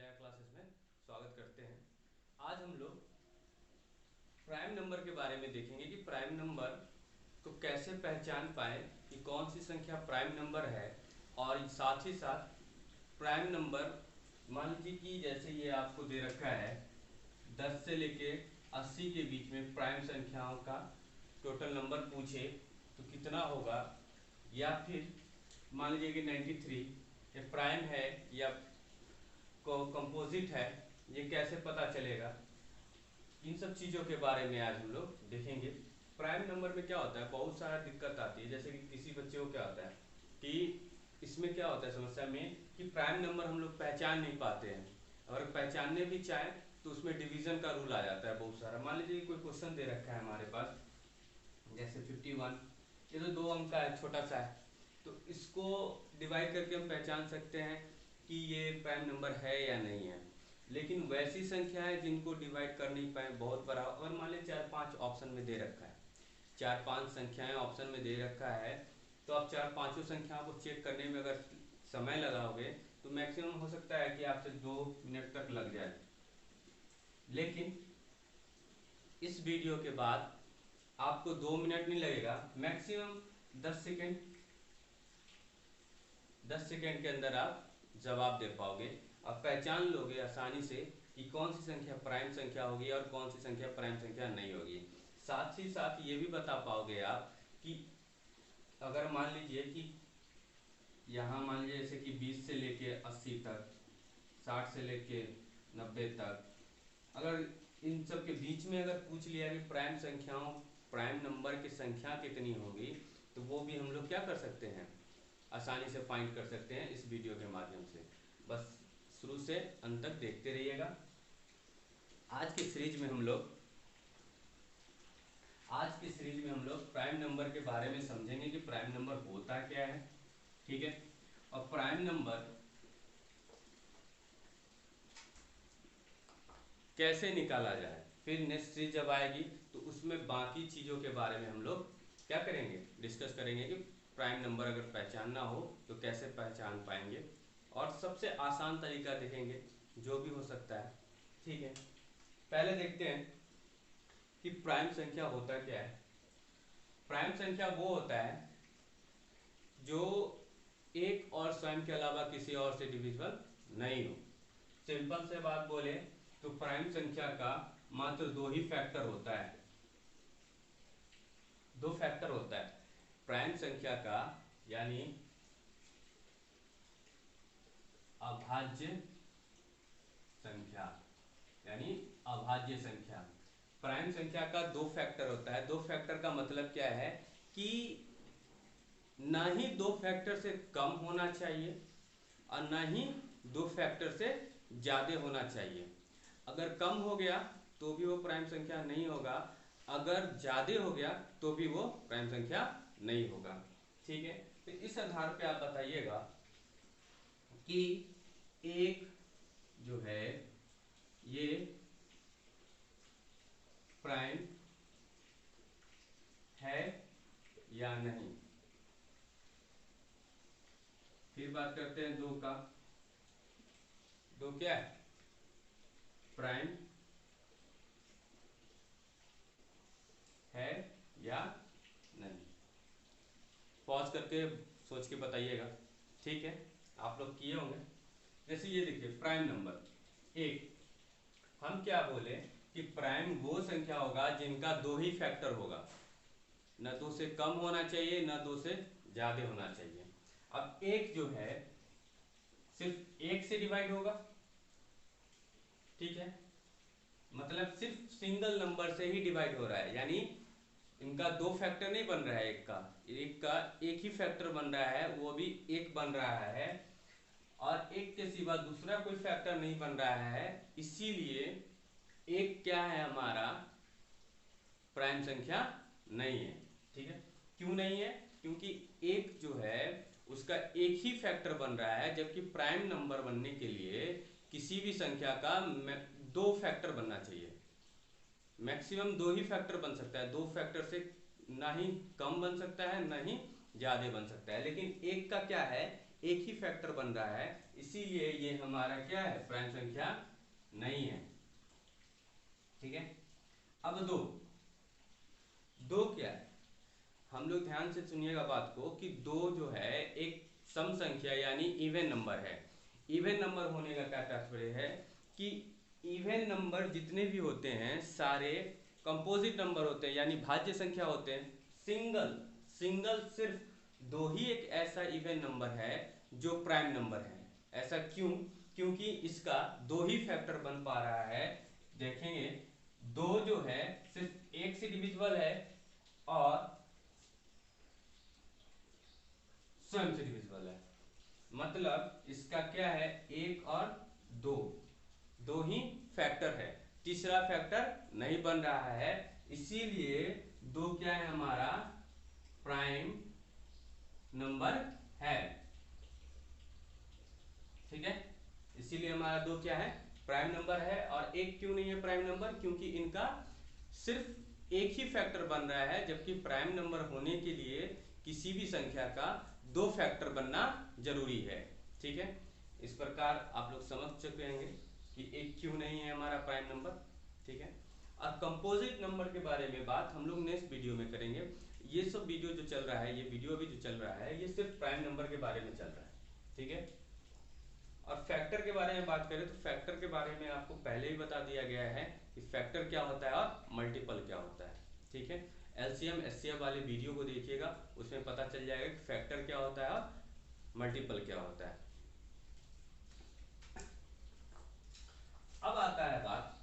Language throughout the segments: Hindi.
जया क्लासेस में स्वागत करते हैं। आज हम लोग प्राइम नंबर के बारे में देखेंगे कि प्राइम नंबर को कैसे पहचान पाएं कि कौन सी संख्या प्राइम नंबर है, और साथ ही साथ प्राइम नंबर मान लीजिए कि जैसे ये आपको दे रखा है 10 से लेके 80 के बीच में प्राइम संख्याओं का टोटल नंबर पूछे तो कितना होगा, या फिर मान लीजिए कि 93 ये प्राइम है या कंपोजिट है, ये कैसे पता चलेगा। इन सब चीज़ों के बारे में आज हम लोग देखेंगे। प्राइम नंबर में क्या होता है, बहुत सारा दिक्कत आती है। जैसे कि किसी बच्चे को क्या होता है कि इसमें क्या होता है समस्या में कि प्राइम नंबर हम लोग पहचान नहीं पाते हैं। अगर पहचानने भी चाहें तो उसमें डिवीजन का रूल आ जाता है बहुत सारा। मान लीजिए कोई क्वेश्चन दे रखा है हमारे पास, जैसे 51, ये तो 2 अंक का है, छोटा सा है, तो इसको डिवाइड करके हम पहचान सकते हैं कि ये प्राइम नंबर है या नहीं है। लेकिन वैसी संख्या है जिनको डिवाइड कर नहीं पाए बहुत बड़ा, और मान लीजिए 4-5 ऑप्शन में दे रखा है, 4-5 संख्याएं ऑप्शन में दे रखा है, तो आप 4-5 संख्याओं को चेक करने में अगर समय लगाओगे तो मैक्सिमम हो सकता है कि आपसे 2 मिनट तक लग जाए। लेकिन इस वीडियो के बाद आपको 2 मिनट नहीं लगेगा, मैक्सिमम 10 सेकेंड, 10 सेकेंड के अंदर आप जवाब दे पाओगे। आप पहचान लोगे आसानी से कि कौन सी संख्या प्राइम संख्या होगी और कौन सी संख्या प्राइम संख्या नहीं होगी। साथ ही साथ ये भी बता पाओगे आप कि अगर मान लीजिए कि यहाँ मान लीजिए जैसे कि 20 से लेके 80 तक, 60 से लेके 90 तक, अगर इन सब के बीच में अगर पूछ लिया कि प्राइम संख्याओं प्राइम नंबर की संख्या कितनी होगी, तो वो भी हम लोग क्या कर सकते हैं, आसानी से फाइंड कर सकते हैं इस वीडियो के माध्यम से। बस शुरू से अंत तक देखते रहिएगा। आज की सीरीज में हम लोग प्राइम नंबर के बारे में समझेंगे कि प्राइम नंबर होता क्या है, ठीक है, और प्राइम नंबर कैसे निकाला जाए। फिर नेक्स्ट सीरीज जब आएगी तो उसमें बाकी चीज़ों के बारे में हम लोग क्या करेंगे, डिस्कस करेंगे कि प्राइम नंबर अगर पहचानना हो तो कैसे पहचान पाएंगे, और सबसे आसान तरीका देखेंगे जो भी हो सकता है, ठीक है। पहले देखते हैं कि प्राइम संख्या होता क्या है। प्राइम संख्या वो होता है जो एक और स्वयं के अलावा किसी और से डिविजिबल नहीं हो। सिंपल से बात बोले तो प्राइम संख्या का मात्र 2 ही फैक्टर होता है, 2 फैक्टर होता है प्राइम संख्या का, यानी अभाज्य संख्या, यानी अभाज्य संख्या। प्राइम संख्या का 2 फैक्टर होता है। 2 फैक्टर का मतलब क्या है कि ना ही 2 फैक्टर से कम होना चाहिए और ना ही 2 फैक्टर से ज्यादा होना चाहिए। अगर कम हो गया तो भी वो प्राइम संख्या नहीं होगा, अगर ज्यादा हो गया तो भी वो प्राइम संख्या नहीं होगा, ठीक है। तो इस आधार पे आप बताइएगा कि एक जो है ये प्राइम है या नहीं। फिर बात करते हैं 2 का। 2 क्या है, प्राइम है या नहीं। पॉज करके सोच के बताइएगा, ठीक है, आप लोग किए होंगे। जैसे ये देखिए प्राइम नंबर 1, हम क्या बोले कि प्राइम वो संख्या होगा जिनका 2 ही फैक्टर होगा, न 2 से कम होना चाहिए न 2 से ज्यादा होना चाहिए। अब एक जो है सिर्फ 1 से डिवाइड होगा, ठीक है, मतलब सिर्फ सिंगल नंबर से ही डिवाइड हो रहा है, यानी इनका 2 फैक्टर नहीं बन रहा है, एक का एक ही फैक्टर बन रहा है, वो भी 1 बन रहा है, और 1 के सिवा दूसरा कोई फैक्टर नहीं बन रहा है। इसीलिए 1 क्या है, हमारा प्राइम संख्या नहीं है, ठीक है। क्यों नहीं है, क्योंकि 1 जो है उसका एक ही फैक्टर बन रहा है, जबकि प्राइम नंबर बनने के लिए किसी भी संख्या का 2 फैक्टर बनना चाहिए। मैक्सिमम 2 ही फैक्टर बन सकता है, 2 फैक्टर से ना ही कम बन सकता है ना ही ज्यादा बन सकता है। लेकिन 1 का क्या है, एक ही फैक्टर बन रहा है, इसीलिए ये हमारा क्या है, प्राइम संख्या नहीं है। ठीक है। अब दो, दो क्या है, हम लोग ध्यान से सुनिएगा बात को कि दो जो है एक सम संख्या यानी इवन नंबर है। इवन नंबर होने का क्या तात्पर्य है कि इवन नंबर जितने भी होते हैं सारे कंपोजिट नंबर होते हैं यानी भाज्य संख्या होते हैं। सिंगल सिंगल सिर्फ दो ही एक ऐसा इवन नंबर है जो प्राइम नंबर है। ऐसा क्यों? क्योंकि इसका दो ही फैक्टर बन पा रहा है। देखेंगे, दो जो है सिर्फ एक से डिविजिबल है और स्वयं से डिविजिबल है। मतलब इसका क्या है, एक और दो, दो ही फैक्टर है, तीसरा फैक्टर नहीं बन रहा है, इसीलिए दो क्या है, हमारा प्राइम नंबर है। ठीक है, इसीलिए हमारा दो क्या है, प्राइम नंबर है। और एक क्यों नहीं है प्राइम नंबर, क्योंकि इनका सिर्फ एक ही फैक्टर बन रहा है, जबकि प्राइम नंबर होने के लिए किसी भी संख्या का दो फैक्टर बनना जरूरी है। ठीक है, इस प्रकार आप लोग समझ चुके होंगे कि एक क्यों नहीं है हमारा प्राइम नंबर। ठीक है, और कंपोजिट नंबर के बारे में बात हम लोग नेक्स्ट वीडियो में करेंगे। ये सब वीडियो जो चल रहा है, ये वीडियो भी जो चल रहा है, ये सिर्फ प्राइम नंबर के बारे में चल रहा है। ठीक है, और फैक्टर के बारे में बात करें तो फैक्टर के बारे में आपको पहले ही बता दिया गया है कि फैक्टर क्या होता है और मल्टीपल क्या होता है। ठीक है, एलसीएम एचसीएफ वाले वीडियो को देखिएगा, उसमें पता चल जाएगा कि फैक्टर क्या होता है और मल्टीपल क्या होता है। अब आता है बात,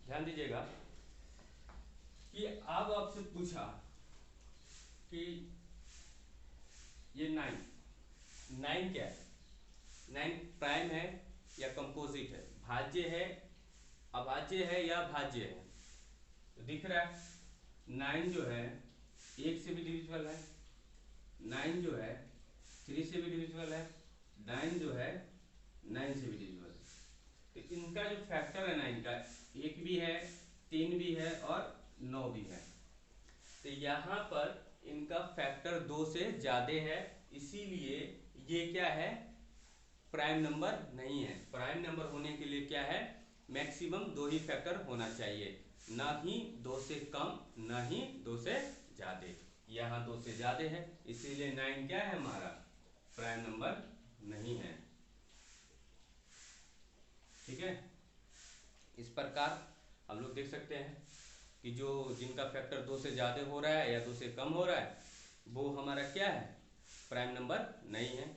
ध्यान दीजिएगा कि अब आपसे पूछा कि ये नाइन, नाइन क्या है, नाइन प्राइम है या कंपोजिट है, भाज्य है, अभाज्य है या भाज्य है। तो दिख रहा है नाइन जो है एक से भी डिविजिबल है, नाइन जो है थ्री से भी डिविजिबल है, नाइन जो है नाइन से भी डिविजिबल है। तो इनका जो फैक्टर है नाइन का, एक भी है, तीन भी है और नौ भी है। तो यहाँ पर इनका फैक्टर दो से ज्यादा है, इसीलिए ये क्या है, प्राइम नंबर नहीं है। प्राइम नंबर होने के लिए क्या है, मैक्सिमम दो ही फैक्टर होना चाहिए, ना ही दो से कम ना ही दो से ज्यादा। यहाँ दो से ज्यादा है, इसीलिए नाइन क्या है, हमारा प्राइम नंबर नहीं है। ठीक है, इस प्रकार हम लोग देख सकते हैं कि जो जिनका फैक्टर दो से ज्यादा हो रहा है या दो से कम हो रहा है, वो हमारा क्या है, प्राइम नंबर नहीं है।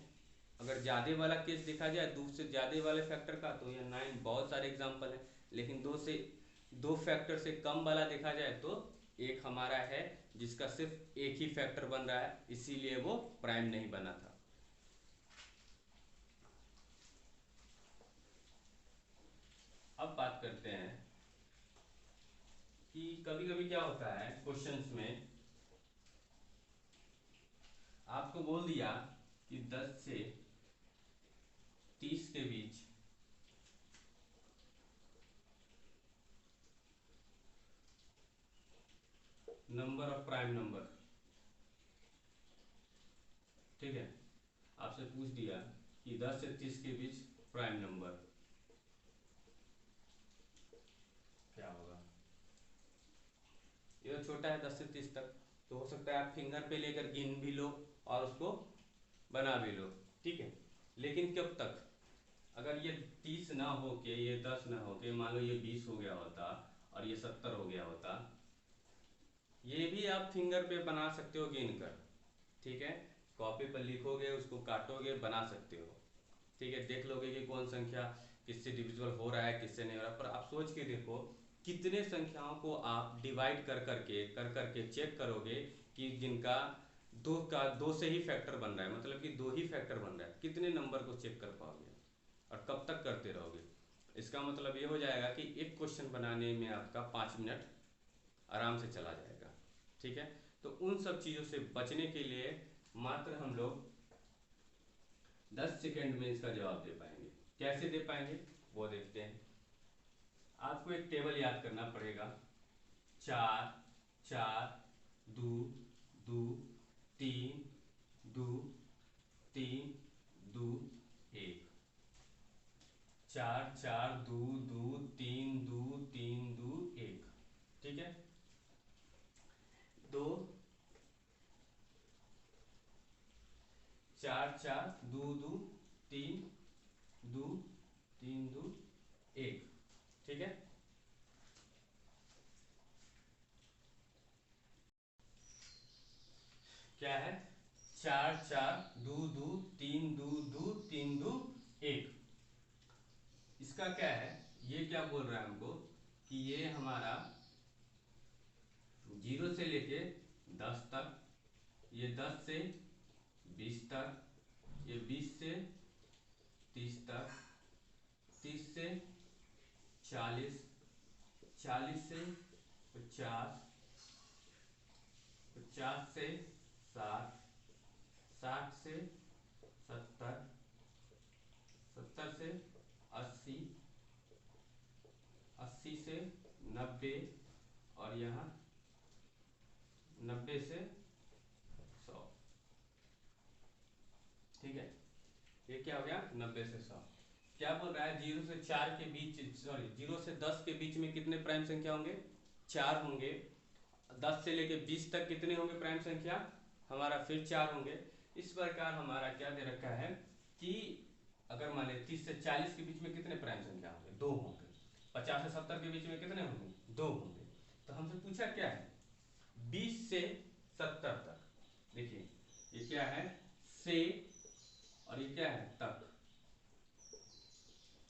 अगर ज्यादा वाला केस देखा जाए, दो से ज्यादा वाले फैक्टर का, तो यह नाइन बहुत सारे एग्जांपल है। लेकिन दो फैक्टर से कम वाला देखा जाए तो एक हमारा है जिसका सिर्फ एक ही फैक्टर बन रहा है, इसीलिए वो प्राइम नहीं बना था। अब बात करते हैं कि कभी कभी क्या होता है क्वेश्चंस में, आपको बोल दिया कि 10 से 30 के बीच नंबर ऑफ प्राइम नंबर। ठीक है, आपसे पूछ दिया कि 10 से 30 के बीच प्राइम नंबर क्या होगा। ये तो छोटा है 10 से 30 तक, तो हो सकता है आप फिंगर पे लेकर गिन भी लो और उसको बना भी लो। ठीक है, लेकिन कब तक, अगर ये 30 ना हो के, ये 10 ना हो के, मान लो ये 20 हो गया होता और ये 70 हो गया होता, ये भी आप फिंगर पे बना सकते हो गिन कर। ठीक है, कॉपी पर लिखोगे, उसको काटोगे, बना सकते हो। ठीक है, देख लोगे कि कौन संख्या किससे डिविजिबल हो रहा है, किससे नहीं हो रहा है। पर आप सोच के देखो कितने संख्याओं को आप डिवाइड कर करके चेक करोगे कि जिनका दो से ही फैक्टर बन रहा है, मतलब कि दो ही फैक्टर बन रहा है, कितने नंबर को चेक कर पाओगे और कब तक करते रहोगे। इसका मतलब ये हो जाएगा कि एक क्वेश्चन बनाने में आपका 5 मिनट आराम से चला जाएगा। ठीक है, तो उन सब चीज़ों से बचने के लिए मात्र हम लोग 10 सेकेंड में इसका जवाब दे पाएंगे। कैसे दे पाएंगे वो देखते हैं। आपको एक टेबल याद करना पड़ेगा, 4 4 2 2 3 2 3 2 1। 4 4 2 2 3 2 3 2 1। ठीक है। 2 4 4 2 2 3 2 3 2 1। ठीक है। क्या है? 4 4 2 2 3 2 2 3 2 1। इसका क्या है? ये क्या बोल रहा है हमको कि ये हमारा 0 से लेके 10 तक, ये 10 से 20 तक, ये 20 से 30 तक, 30 से 40, 40 से 50, 50 से 60, 60 से 70, 70 से 80, 80 से 90, और यहाँ 90 से 100। ठीक है। ये क्या हो गया? 90 से 100। क्या बोल रहा है? 0 से 4 के बीच, सॉरी 0 से 10 के बीच में कितने प्राइम संख्या होंगे? 4 होंगे। 10 से लेके 20 तक कितने होंगे प्राइम संख्या? हमारा फिर 4 होंगे। इस प्रकार हमारा क्या दे रखा है कि अगर मान लें 30 से 40 के बीच में कितने प्राइम संख्या होंगे? 2 होंगे। 50 से 70 के बीच में कितने होंगे? 2 होंगे। तो हमसे पूछा क्या है? 20 से 70 तक। देखिए ये क्या है? से, और ये क्या है? तक।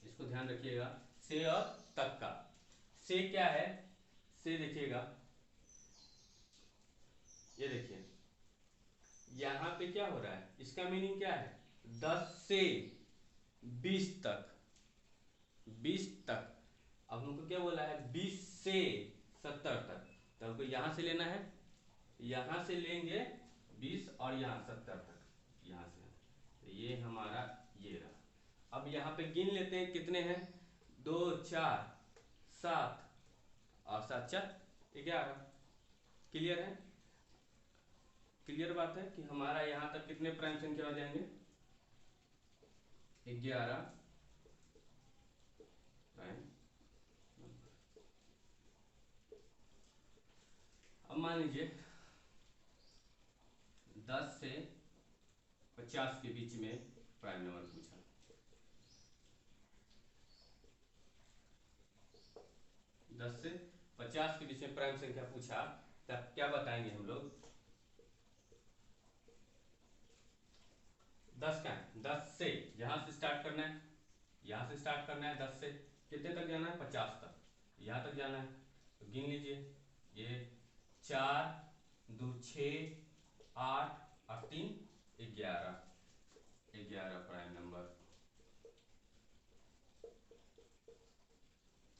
इसको ध्यान रखिएगा, से और तक का। से क्या है? से देखिएगा, ये देखिए यहां पे क्या हो रहा है? इसका मीनिंग क्या है? 10 से 20 तक, 20 तक। अब हमको क्या बोला है? 20 से 70 तक। तो हमको यहां से लेना है, यहां से लेंगे 20 और यहां 70 तक, यहां से। तो ये हमारा ये रहा। अब यहाँ पे गिन लेते हैं कितने हैं? 2 4 7 और 7 4 11। क्लियर है? क्लियर बात है कि हमारा यहाँ तक कितने प्राइम संख्या हो जाएंगे? 11 प्राइम। अब मान लीजिए 10 से 50 के बीच में प्राइम नंबर पूछा। 10 से 50 के बीच में प्राइम संख्या पूछा, तब क्या बताएंगे हम लोग? 10 का है, 10 से यहां से स्टार्ट करना है, यहां से स्टार्ट करना है। 10 से कितने तक जाना है? 50 तक, यहां तक जाना है। तो गिन लीजिए, ये 4 2 6 8 और 3 11, 11 प्राइम नंबर।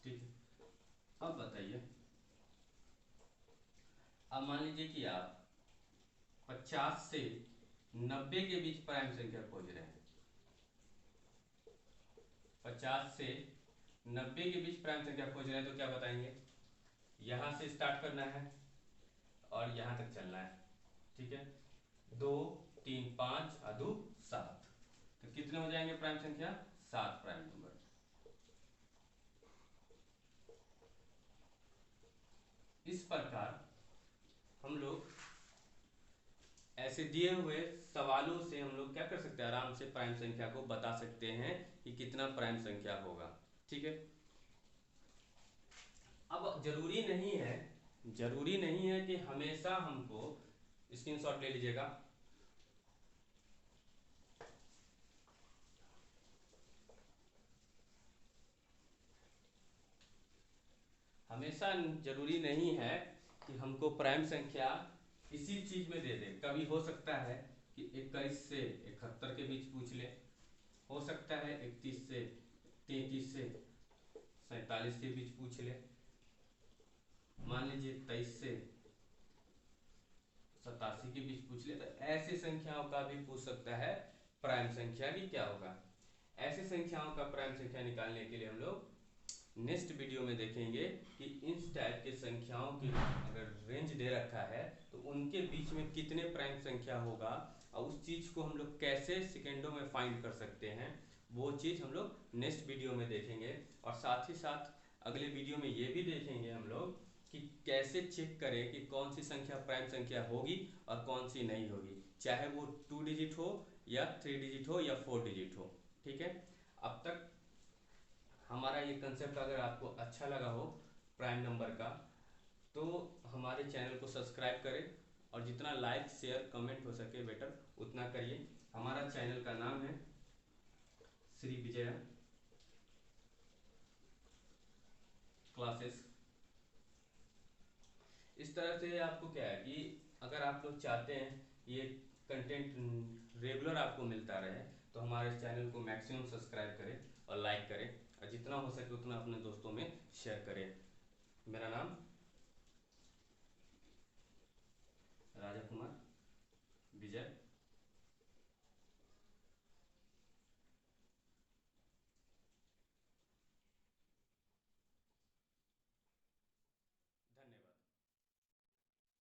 ठीक है। अब बताइए, अब मान लीजिए कि आप 50 से 90 के बीच प्राइम संख्या खोज रहे हैं। 50 से 90 के बीच प्राइम संख्या खोज रहे हैं, तो क्या बताएंगे? यहां से स्टार्ट करना है और यहां तक चलना है। ठीक है। 2 3 5 और 2 7। तो कितने हो जाएंगे प्राइम संख्या? 7 प्राइम नंबर। इस प्रकार हम लोग ऐसे दिए हुए सवालों से हम लोग क्या कर सकते हैं? आराम से प्राइम संख्या को बता सकते हैं कि कितना प्राइम संख्या होगा। ठीक है। अब जरूरी नहीं है, जरूरी नहीं है कि हमेशा हमको, स्क्रीनशॉट ले लीजिएगा, हमेशा जरूरी नहीं है कि हमको प्राइम संख्या इसी चीज में दे दे। कभी हो सकता है कि 21 से 71 के बीच पूछ ले, हो सकता है 31 से 33 से 47 के बीच पूछ ले, मान लीजिए 23 से 87 के बीच पूछ ले। तो ऐसी संख्याओं का भी पूछ सकता है प्राइम संख्या की क्या होगा। ऐसी संख्याओं का प्राइम संख्या निकालने के लिए हम लोग नेक्स्ट वीडियो में देखेंगे कि इस टाइप के संख्याओं की अगर रेंज रेंज दे रखा है तो उनके बीच में कितने प्राइम संख्या होगा और उस चीज़ को हम लोग कैसे सेकेंडों में फाइंड कर सकते हैं, वो चीज़ हम लोग नेक्स्ट वीडियो में देखेंगे। और साथ ही साथ अगले वीडियो में ये भी देखेंगे हम लोग कि कैसे चेक करें कि कौन सी संख्या प्राइम संख्या होगी और कौन सी नहीं होगी, चाहे वो 2 डिजिट हो या 3 डिजिट हो या 4 डिजिट हो। ठीक है, अब तक हमारा ये कंसेप्ट अगर आपको अच्छा लगा हो प्राइम नंबर का, तो हमारे चैनल को सब्सक्राइब करें और जितना लाइक शेयर कमेंट हो सके बेटर उतना करिए। हमारा चैनल का नाम है श्री विजया क्लासेस। इस तरह से आपको क्या है कि अगर आप लोग चाहते हैं ये कंटेंट रेगुलर आपको मिलता रहे तो हमारे चैनल को मैक्सिमम सब्सक्राइब करें और लाइक करें और जितना हो सके उतना अपने दोस्तों में शेयर करें। मेरा नाम